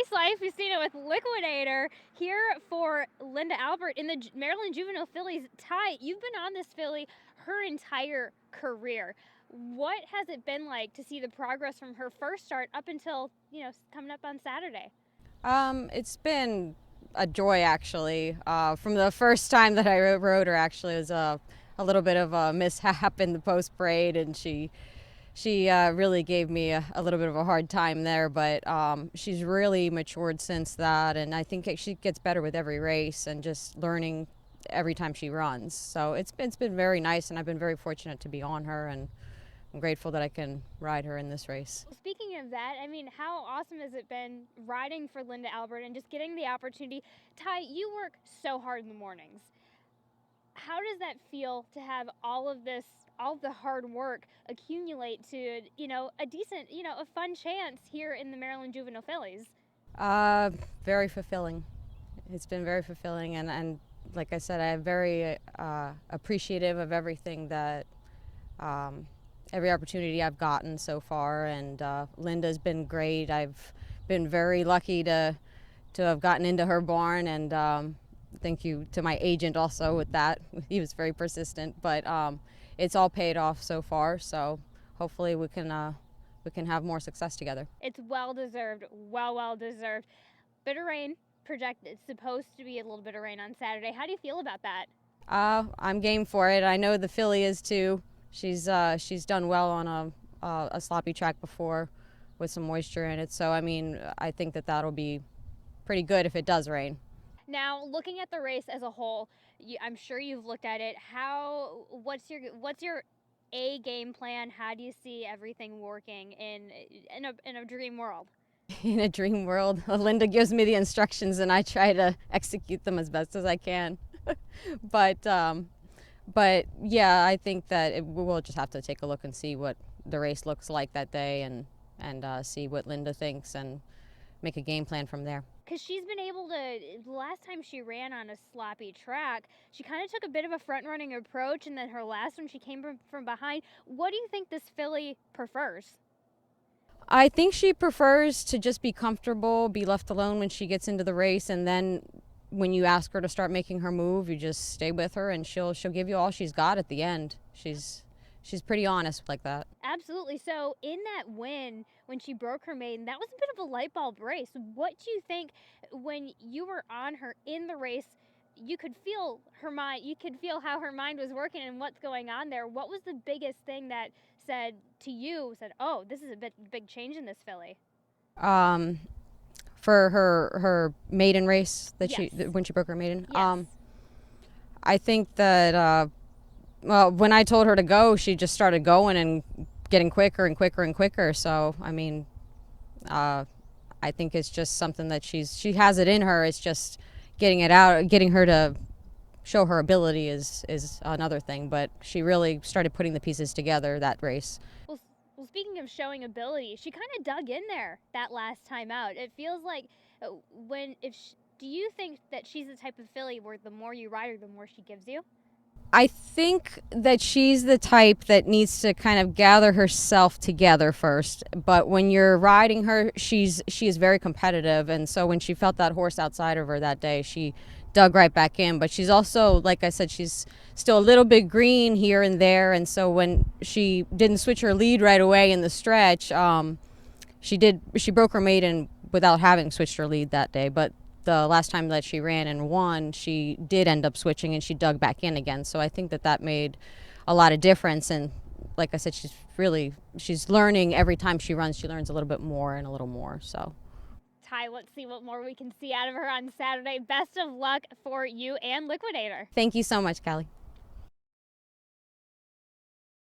Tais Lyapustina with Liquidator here for Linda Albert in the Maryland Juvenile Fillies. Ty, you've been on this filly her entire career. What has it been like to see the progress from her first start up until, coming up on Saturday? It's been a joy, actually. From the first time that I rode her, actually, it was a little bit of a mishap in the post braid, and she really gave me a little bit of a hard time there, but she's really matured since that, and I think she gets better with every race and just learning every time she runs. So it's been very nice, and I've been very fortunate to be on her, and I'm grateful that I can ride her in this race. Well, speaking of that, how awesome has it been riding for Linda Albert and just getting the opportunity? Ty, you work so hard in the mornings. How does that feel to have all of the hard work accumulate to, a decent, a fun chance here in the Maryland Juvenile Fillies? Very fulfilling. It's been very fulfilling, and like I said, I'm very appreciative of everything that every opportunity I've gotten so far, and Linda's been great. I've been very lucky to have gotten into her barn, and thank you to my agent also with that. He was very persistent, but it's all paid off so far, so hopefully we can have more success together. It's well deserved, well deserved. Bit of rain projected. It's supposed to be a little bit of rain on Saturday. How do you feel about that? I'm game for it. I know the filly is too. She's done well on a sloppy track before with some moisture in it. So I think that'll be pretty good if it does rain. Now, looking at the race as a whole, I'm sure you've looked at it. What's your A game plan? How do you see everything working in a dream world? In a dream world, Linda gives me the instructions and I try to execute them as best as I can. but yeah, I think that we'll just have to take a look and see what the race looks like that day, and see what Linda thinks and make a game plan from there. Because she's been able to, the last time she ran on a sloppy track, she kind of took a bit of a front-running approach, and then her last one, she came from behind. What do you think this filly prefers? I think she prefers to just be comfortable, be left alone when she gets into the race, and then when you ask her to start making her move, you just stay with her, and she'll give you all she's got at the end. She's pretty honest like that. Absolutely. So in that win, when she broke her maiden, that was a bit of a light bulb race. What do you think when you were on her in the race? You could feel her mind. You could feel how her mind was working and what's going on there. What was the biggest thing that said to you, "Oh, this is a big change in this filly"? For her maiden race Yes. when she broke her maiden. Yes. I think that well, when I told her to go, she just started going and getting quicker and quicker and quicker. So I think it's just something that she has it in her. It's just getting it out, getting her to show her ability is another thing. But she really started putting the pieces together that race. Well, speaking of showing ability, she kind of dug in there that last time out. It feels like do you think that she's the type of filly where the more you ride her, the more she gives you? I think that she's the type that needs to kind of gather herself together first. But when you're riding her, she is very competitive. And so when she felt that horse outside of her that day, she dug right back in. But she's also, like I said, she's still a little bit green here and there. And so when she didn't switch her lead right away in the stretch, she broke her maiden without having switched her lead that day. But the last time that she ran and won, she did end up switching and she dug back in again. So I think that made a lot of difference. And like I said, she's learning every time she runs. She learns a little bit more and a little more. So, Ty, let's see what more we can see out of her on Saturday. Best of luck for you and Liquidator. thank you so much, Callie.